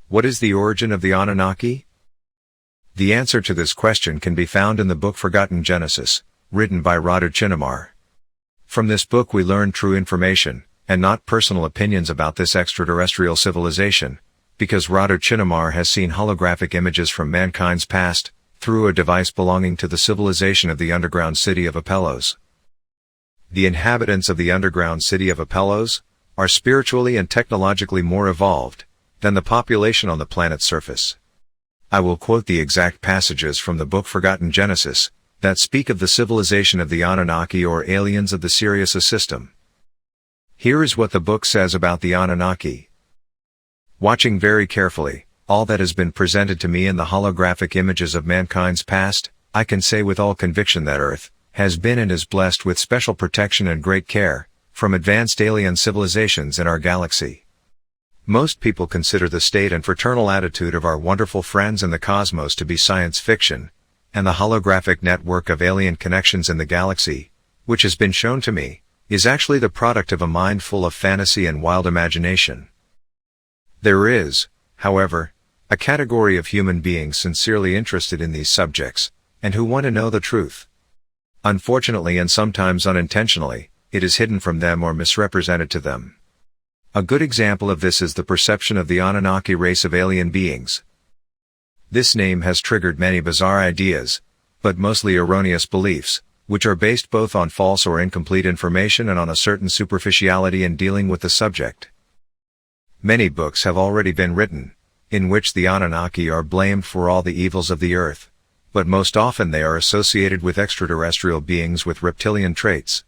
What is the origin of the Anunnaki? The answer to this question can be found in the book Forgotten Genesis, written by Radu Chinnamar. From this book we learn true information, and not personal opinions about this extraterrestrial civilization, because Radu Chinnamar has seen holographic images from mankind's past, through a device belonging to the civilization of the underground city of Apelos. The inhabitants of the underground city of Apelos are spiritually and technologically more evolved than the population on the planet's surface. I will quote the exact passages from the book Forgotten Genesis that speak of the civilization of the Anunnaki or aliens of the Sirius system. Here is what the book says about the Anunnaki. Watching very carefully all that has been presented to me in the holographic images of mankind's past, I can say with all conviction that Earth has been and is blessed with special protection and great care from advanced alien civilizations in our galaxy. Most people consider the state and fraternal attitude of our wonderful friends in the cosmos to be science fiction, and the holographic network of alien connections in the galaxy, which has been shown to me, is actually the product of a mind full of fantasy and wild imagination. There is, however, a category of human beings sincerely interested in these subjects, and who want to know the truth. Unfortunately and sometimes unintentionally, it is hidden from them or misrepresented to them. A good example of this is the perception of the Anunnaki race of alien beings. This name has triggered many bizarre ideas, but mostly erroneous beliefs, which are based both on false or incomplete information and on a certain superficiality in dealing with the subject. Many books have already been written, in which the Anunnaki are blamed for all the evils of the earth, but most often they are associated with extraterrestrial beings with reptilian traits.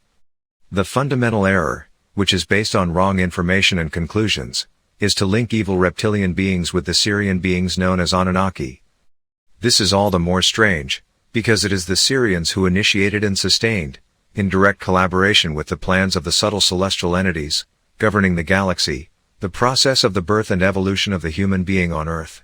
The fundamental error, which is based on wrong information and conclusions, is to link evil reptilian beings with the Sirian beings known as Anunnaki. This is all the more strange, because it is the Sirians who initiated and sustained, in direct collaboration with the plans of the subtle celestial entities governing the galaxy, the process of the birth and evolution of the human being on Earth.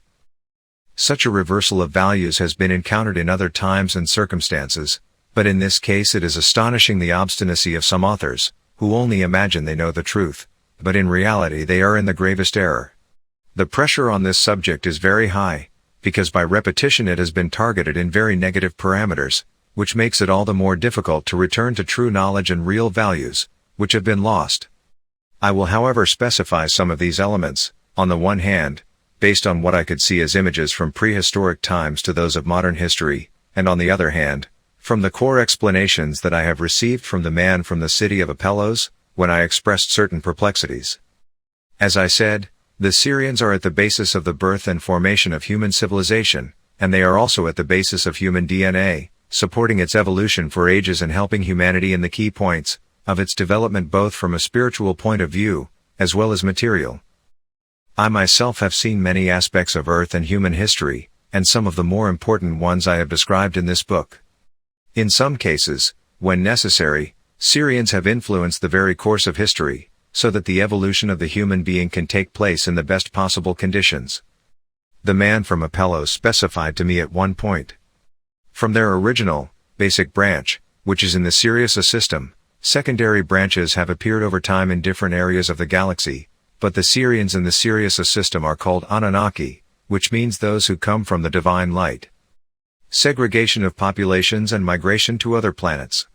Such a reversal of values has been encountered in other times and circumstances, but in this case it is astonishing the obstinacy of some authors, who only imagine they know the truth, but in reality they are in the gravest error. The pressure on this subject is very high, because by repetition it has been targeted in very negative parameters, which makes it all the more difficult to return to true knowledge and real values, which have been lost. I will however specify some of these elements, on the one hand, based on what I could see as images from prehistoric times to those of modern history, and on the other hand, from the core explanations that I have received from the man from the city of Apelos, when I expressed certain perplexities. As I said, the Sirians are at the basis of the birth and formation of human civilization, and they are also at the basis of human DNA, supporting its evolution for ages and helping humanity in the key points of its development both from a spiritual point of view, as well as material. I myself have seen many aspects of Earth and human history, and some of the more important ones I have described in this book. In some cases, when necessary, Sirians have influenced the very course of history, so that the evolution of the human being can take place in the best possible conditions. The man from Apelos specified to me at one point. From their original, basic branch, which is in the Sirius system, secondary branches have appeared over time in different areas of the galaxy, but the Sirians in the Sirius system are called Anunnaki, which means those who come from the divine light. Segregation of populations and migration to other planets.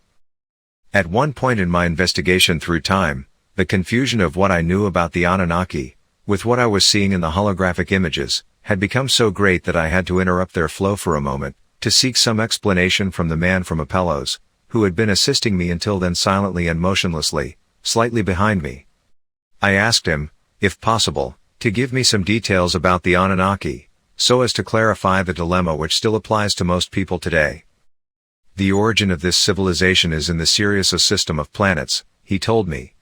At one point in my investigation through time, the confusion of what I knew about the Anunnaki, with what I was seeing in the holographic images, had become so great that I had to interrupt their flow for a moment, to seek some explanation from the man from Apelos, who had been assisting me until then silently and motionlessly, slightly behind me. I asked him, if possible, to give me some details about the Anunnaki, so as to clarify the dilemma which still applies to most people today. The origin of this civilization is in the Sirius system of planets, he told me.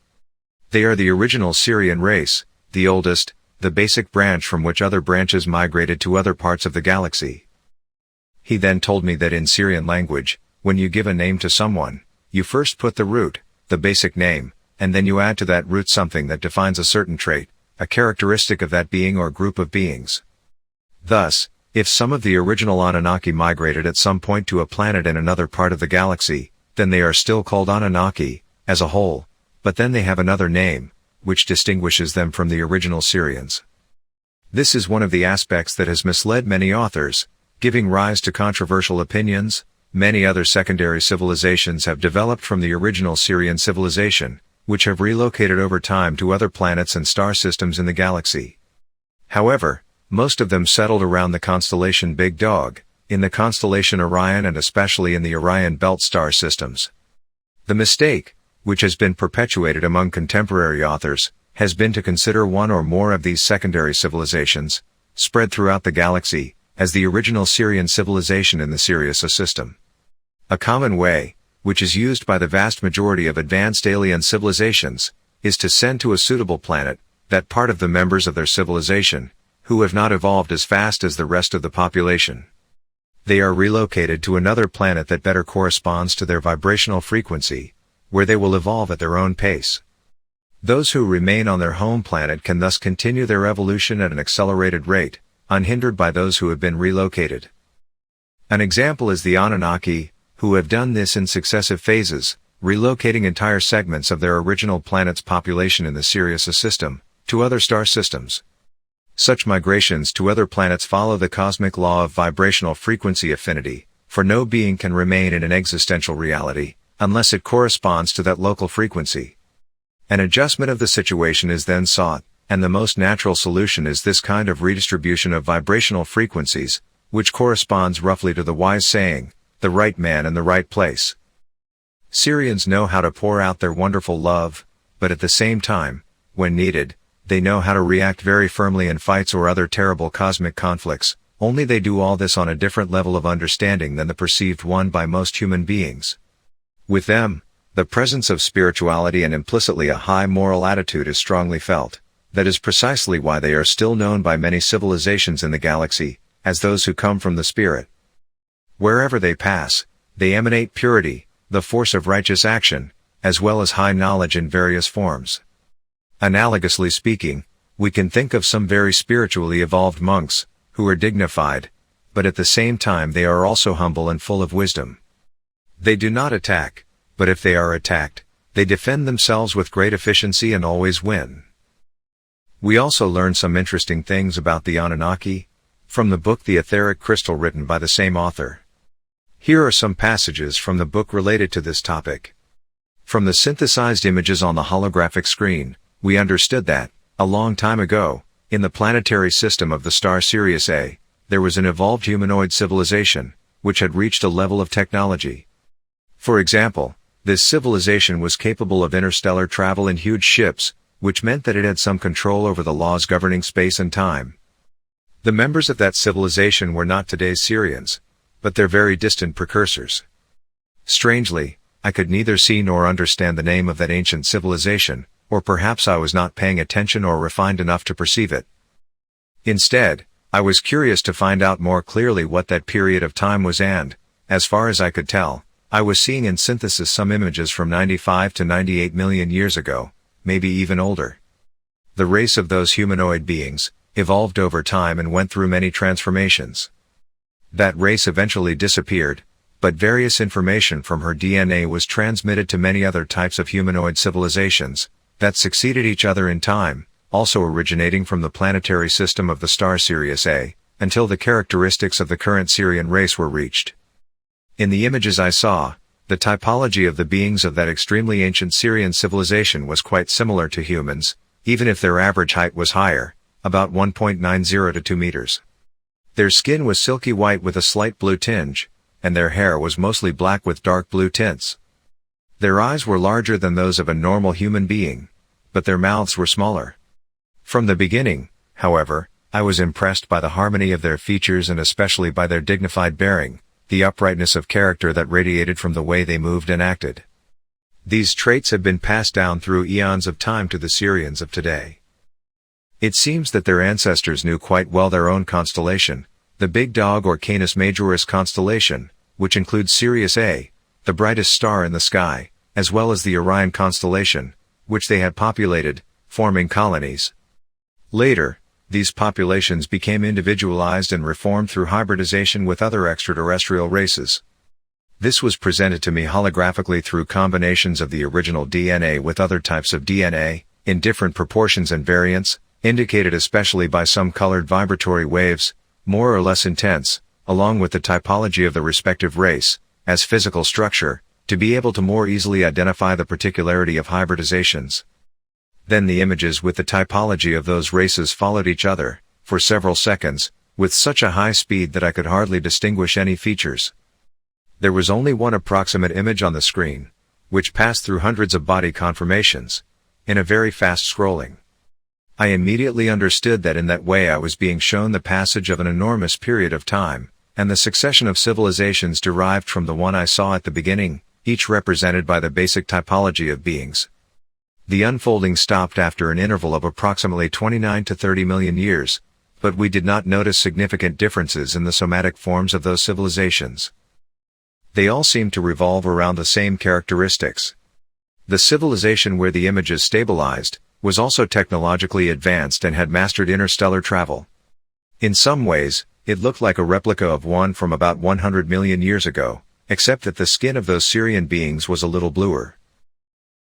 They are the original Sirian race, the oldest, the basic branch from which other branches migrated to other parts of the galaxy. He then told me that in Sirian language, when you give a name to someone, you first put the root, the basic name, and then you add to that root something that defines a certain trait, a characteristic of that being or group of beings. Thus, if some of the original Anunnaki migrated at some point to a planet in another part of the galaxy, then they are still called Anunnaki, as a whole, but then they have another name, which distinguishes them from the original Sirians. This is one of the aspects that has misled many authors, giving rise to controversial opinions. Many other secondary civilizations have developed from the original Sirian civilization, which have relocated over time to other planets and star systems in the galaxy. However, most of them settled around the constellation Big Dog, in the constellation Orion and especially in the Orion Belt star systems. The mistake, which has been perpetuated among contemporary authors, has been to consider one or more of these secondary civilizations, spread throughout the galaxy, as the original Sirian civilization in the Sirius system. A common way, which is used by the vast majority of advanced alien civilizations, is to send to a suitable planet that part of the members of their civilization, who have not evolved as fast as the rest of the population. They are relocated to another planet that better corresponds to their vibrational frequency, where they will evolve at their own pace. Those who remain on their home planet can thus continue their evolution at an accelerated rate, unhindered by those who have been relocated. An example is the Anunnaki, who have done this in successive phases, relocating entire segments of their original planet's population in the Sirius system, to other star systems. Such migrations to other planets follow the cosmic law of vibrational frequency affinity, for no being can remain in an existential reality, unless it corresponds to that local frequency. An adjustment of the situation is then sought, and the most natural solution is this kind of redistribution of vibrational frequencies, which corresponds roughly to the wise saying, "The right man in the right place." Sirians know how to pour out their wonderful love, but at the same time, when needed, they know how to react very firmly in fights or other terrible cosmic conflicts, only they do all this on a different level of understanding than the perceived one by most human beings. With them, the presence of spirituality and implicitly a high moral attitude is strongly felt. That is precisely why they are still known by many civilizations in the galaxy, as those who come from the spirit. Wherever they pass, they emanate purity, the force of righteous action, as well as high knowledge in various forms. Analogously speaking, we can think of some very spiritually evolved monks, who are dignified, but at the same time they are also humble and full of wisdom. They do not attack, but if they are attacked, they defend themselves with great efficiency and always win. We also learn some interesting things about the Anunnaki, from the book The Etheric Crystal written by the same author. Here are some passages from the book related to this topic. From the synthesized images on the holographic screen, we understood that, a long time ago, in the planetary system of the star Sirius A, there was an evolved humanoid civilization, which had reached a level of technology. For example, this civilization was capable of interstellar travel in huge ships, which meant that it had some control over the laws governing space and time. The members of that civilization were not today's Sirians, but their very distant precursors. Strangely, I could neither see nor understand the name of that ancient civilization, or perhaps I was not paying attention or refined enough to perceive it. Instead, I was curious to find out more clearly what that period of time was and, as far as I could tell, I was seeing in synthesis some images from 95 to 98 million years ago, maybe even older. The race of those humanoid beings evolved over time and went through many transformations. That race eventually disappeared, but various information from her DNA was transmitted to many other types of humanoid civilizations that succeeded each other in time, also originating from the planetary system of the star Sirius A, until the characteristics of the current Sirian race were reached. In the images I saw, the typology of the beings of that extremely ancient Sirian civilization was quite similar to humans, even if their average height was higher, about 1.90 to 2 meters. Their skin was silky white with a slight blue tinge, and their hair was mostly black with dark blue tints. Their eyes were larger than those of a normal human being, but their mouths were smaller. From the beginning, however, I was impressed by the harmony of their features and especially by their dignified bearing, the uprightness of character that radiated from the way they moved and acted. These traits have been passed down through eons of time to the Sirians of today. It seems that their ancestors knew quite well their own constellation, the Big Dog or Canis Majoris constellation, which includes Sirius A, the brightest star in the sky, as well as the Orion constellation, which they had populated, forming colonies. Later, these populations became individualized and reformed through hybridization with other extraterrestrial races. This was presented to me holographically through combinations of the original DNA with other types of DNA, in different proportions and variants, indicated especially by some colored vibratory waves, more or less intense, along with the typology of the respective race, as physical structure, to be able to more easily identify the particularity of hybridizations. Then the images with the typology of those races followed each other, for several seconds, with such a high speed that I could hardly distinguish any features. There was only one approximate image on the screen, which passed through hundreds of body conformations, in a very fast scrolling. I immediately understood that in that way I was being shown the passage of an enormous period of time, and the succession of civilizations derived from the one I saw at the beginning, each represented by the basic typology of beings. The unfolding stopped after an interval of approximately 29 to 30 million years, but we did not notice significant differences in the somatic forms of those civilizations. They all seemed to revolve around the same characteristics. The civilization where the images stabilized was also technologically advanced and had mastered interstellar travel. In some ways, it looked like a replica of one from about 100 million years ago, except that the skin of those Syrian beings was a little bluer.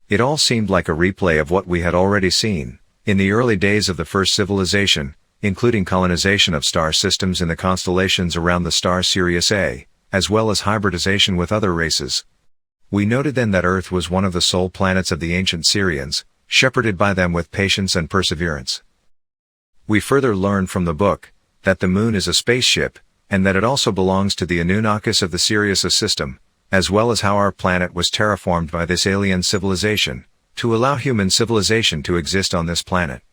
It all seemed like a replay of what we had already seen, in the early days of the first civilization, including colonization of star systems in the constellations around the star Sirius A, as well as hybridization with other races. We noted then that Earth was one of the sole planets of the ancient Syrians, shepherded by them with patience and perseverance. We further learned from the book that the moon is a spaceship, and that it also belongs to the Anunnakis of the Sirius system, as well as how our planet was terraformed by this alien civilization, to allow human civilization to exist on this planet.